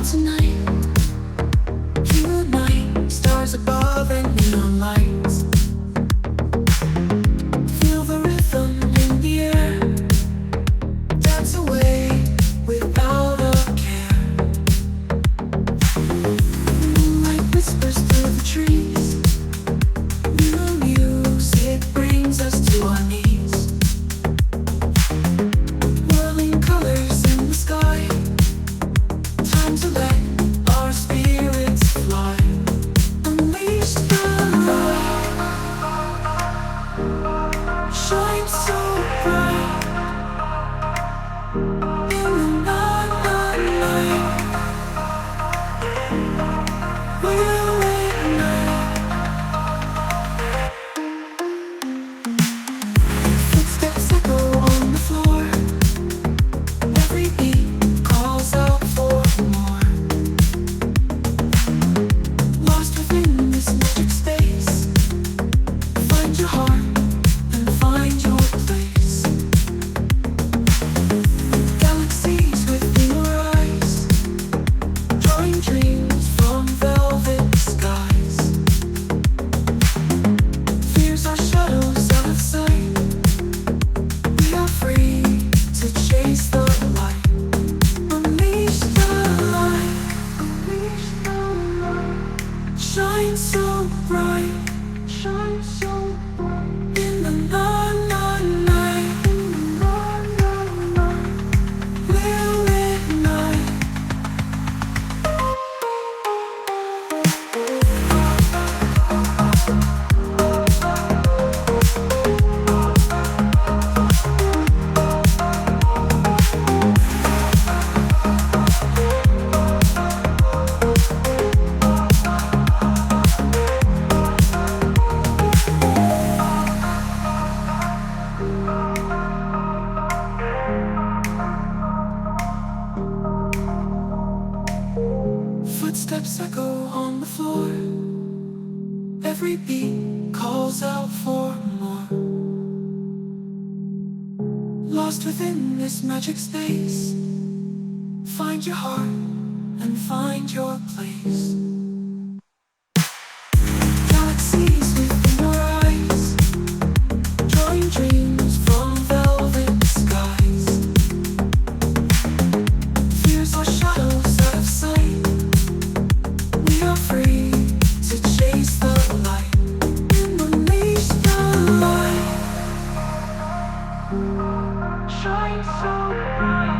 tonight. You and I, stars above and neon lights. Feel the rhythm in the air. Dance away without a care. Moonlight whispers through the trees. New music brings us to our knees. Whirling colors in the sky. Time to let our spirits fly. Unleash the light. Shine so bright. In the night. We'll ignite. Footsteps echo on the floor. Every beat calls out for more. Lost within this magic space. Find your heart and find your place. Galaxies within your eyes. Drawing dreams from velvet skies. Fears are shadows out of sight. We are free to chase the light. Unleash the light. Unleash the light. Shine so bright. Shine so bright. In the night. We'll ignite. Footsteps echo on the floor. Every beat calls out for more. Lost within this magic space. Find your heart and find your place. Galaxies within your eyes. Drawing dreams from velvet skies. Fears are shadows out of sight. We are free to chase the light. Unleash the light. Shine so bright.